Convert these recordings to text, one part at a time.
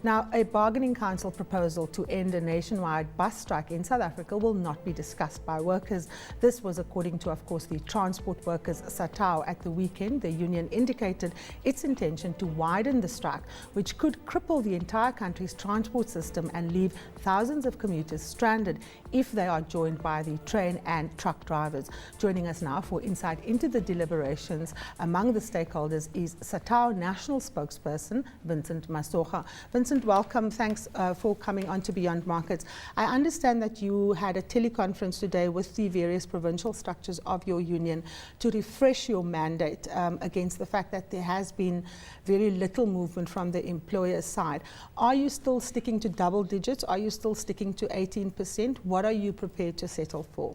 Now, a bargaining council proposal to end a nationwide bus strike in South Africa will not be discussed by workers. This was according to, of course, the transport workers Satawu. At the weekend, the union indicated its intention to widen the strike, which could cripple the entire country's transport system and leave thousands of commuters stranded if they are joined by the train and truck drivers. Joining us now for insight into the deliberations among the stakeholders is Satawu National Spokesperson Vincent Masoga. Vincent, welcome. Thanks for coming on to Beyond Markets. I understand that you had a teleconference today with the various provincial structures of your union to refresh your mandate against the fact that there has been very little movement from the employer's side. Are you still sticking to double digits? Are you still sticking to 18%? What are you prepared to settle for?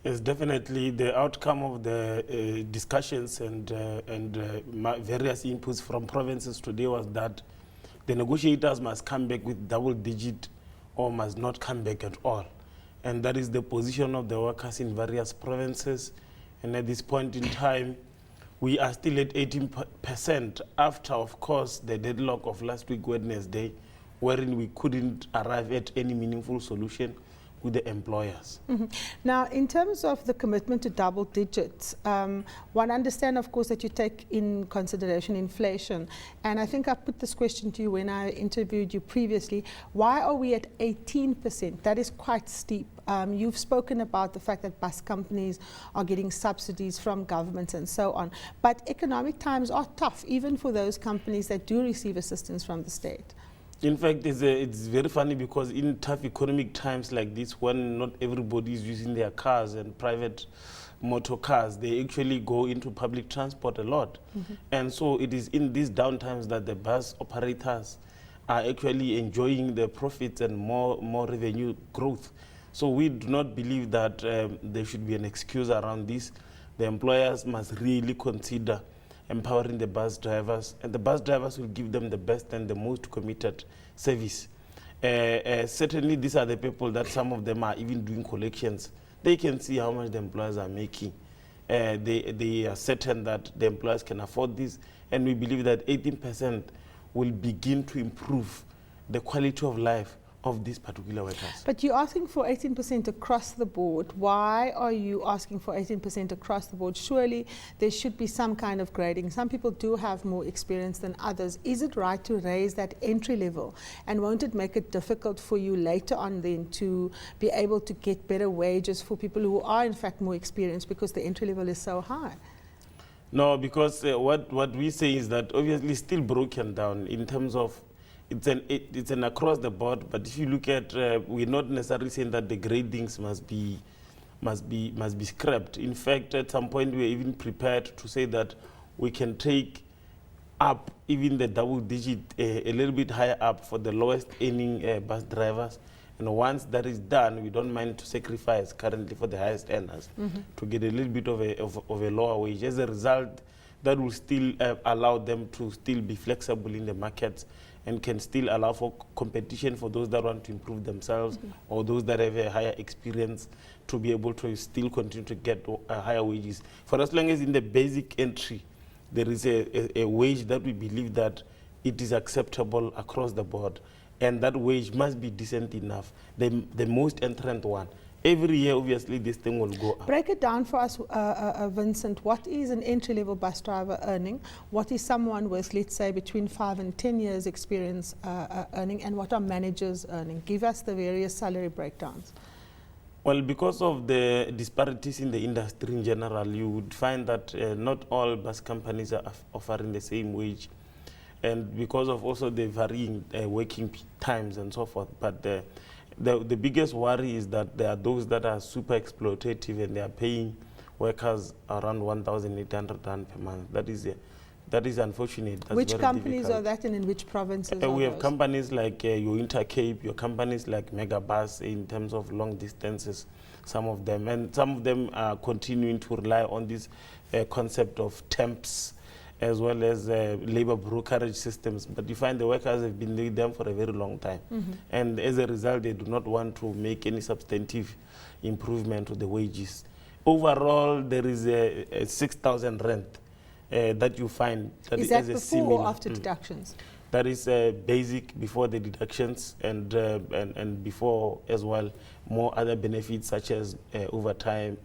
Yes, definitely. The outcome of the discussions and various inputs from provinces today was that the negotiators must come back with double digit or must not come back at all. And that is the position of the workers in various provinces. And at this point in time, we are still at 18% after, of course, the deadlock of last week, Wednesday, wherein we couldn't arrive at any meaningful solution with the employers. Mm-hmm. Now, in terms of the commitment to double digits, one understands, of course, that you take in consideration inflation. And I think I put this question to you when I interviewed you previously. Why are we at 18%? That is quite steep. You've spoken about the fact that bus companies are getting subsidies from governments and so on. But economic times are tough, even for those companies that do receive assistance from the state. In fact, it's very funny because in tough economic times like this, when not everybody is using their cars and private motor cars, they actually go into public transport a lot. Mm-hmm. And so it is in these downtimes that the bus operators are actually enjoying the profits and more revenue growth. So we do not believe that there should be an excuse around this. The employers must really consider empowering the bus drivers, and the bus drivers will give them the best and the most committed service. Certainly these are the people that some of them are even doing collections. They can see how much the employers are making. They are certain that the employers can afford this, and we believe that 18% will begin to improve the quality of life of these particular workers. But you're asking for 18% across the board. Why are you asking for 18% across the board? Surely there should be some kind of grading. Some people do have more experience than others. Is it right to raise that entry level? And won't it make it difficult for you later on then to be able to get better wages for people who are in fact more experienced because the entry level is so high? No, because what we say is that obviously still broken down in terms of it's an across the board, but if you look at, we're not necessarily saying that the gradings must be scrapped. In fact, at some point we're even prepared to say that we can take up even the double digit a little bit higher up for the lowest earning bus drivers. And once that is done, we don't mind to sacrifice currently for the highest earners to get a little bit of a lower wage. As a result, that will still allow them to still be flexible in the markets and can still allow for competition for those that want to improve themselves or those that have a higher experience to be able to still continue to get higher wages. For as long as in the basic entry, there is a wage that we believe that it is acceptable across the board, and that wage must be decent enough, the most entrant one. Every year, obviously, this thing will go up. Break it down for us, Vincent. What is an entry-level bus driver earning? What is someone with, let's say, between 5 and 10 years experience earning? And what are managers earning? Give us the various salary breakdowns. Well, because of the disparities in the industry in general, you would find that not all bus companies are offering the same wage. And because of also the varying working times and so forth. But the biggest worry is that there are those that are super exploitative and they are paying workers around 1,800 rand per month. That is unfortunate. That's which companies difficult. are that and in which provinces are we have those? companies like your Intercape, your companies like Megabus in terms of long distances, some of them. And some of them are continuing to rely on this concept of temps as well as labor brokerage systems. But you find the workers have been with them for a very long time. And as a result, they do not want to make any substantive improvement to the wages. Overall, there is a 6,000 rand that you find. That is that as a before similar, or after deductions? That is basic before the deductions and before as well more other benefits such as overtime,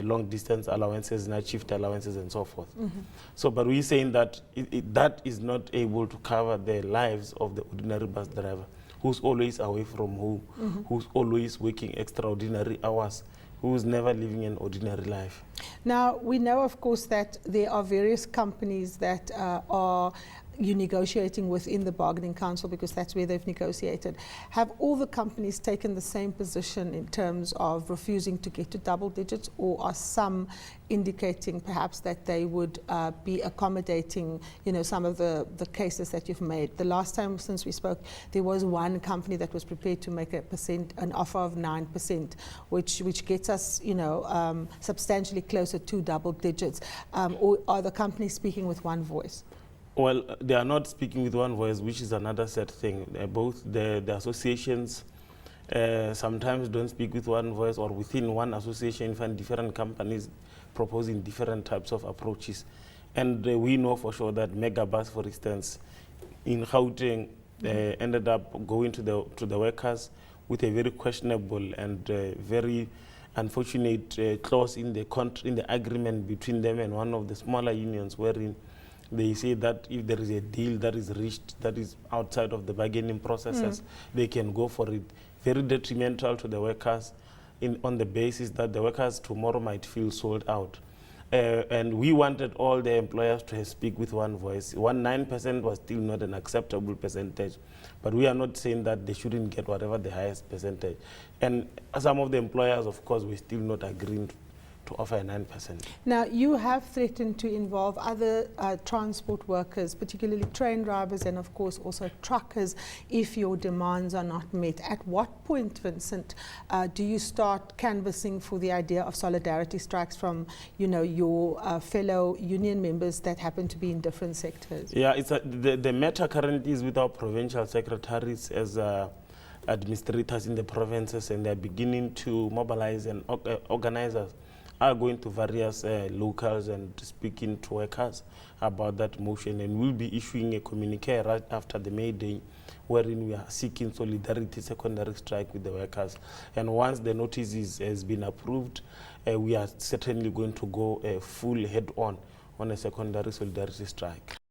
long distance allowances, night shift allowances and so forth. So, but we're saying that that is not able to cover the lives of the ordinary bus driver who's always away from home, who's always working extraordinary hours, who's never living an ordinary life. Now, we know, of course, that there are various companies that you're negotiating within the bargaining council, because that's where they've negotiated. Have all the companies taken the same position in terms of refusing to get to double digits, or are some indicating perhaps that they would be accommodating, you know, some of the cases that you've made? The last time since we spoke, there was one company that was prepared to make an offer of 9%, which gets us, you know, substantially closer to double digits. Or are the companies speaking with one voice? Well, they are not speaking with one voice, which is another sad thing. Both the associations sometimes don't speak with one voice, or within one association, you find different companies proposing different types of approaches. And we know for sure that Megabus, for instance, in CAUTRAIN, ended up going to the workers with a very questionable and very unfortunate clause in the agreement between them and one of the smaller unions, wherein they say that if there is a deal that is reached that is outside of the bargaining processes, they can go for it. Very detrimental to the workers on the basis that the workers tomorrow might feel sold out. And we wanted all the employers to speak with one voice. 9% was still not an acceptable percentage, but we are not saying that they shouldn't get whatever the highest percentage. And some of the employers, of course, were still not agreeing to offer a 9%. Now, you have threatened to involve other transport workers, particularly train drivers and, of course, also truckers, if your demands are not met. At what point, Vincent, do you start canvassing for the idea of solidarity strikes from, you know, your fellow union members that happen to be in different sectors? Yeah, it's the matter currently is with our provincial secretaries as administrators in the provinces, and they're beginning to mobilize, and organizers are going to various locals and speaking to workers about that motion, and we'll be issuing a communique right after the May Day, wherein we are seeking solidarity secondary strike with the workers. And once the notice has been approved, we are certainly going to go full head on a secondary solidarity strike.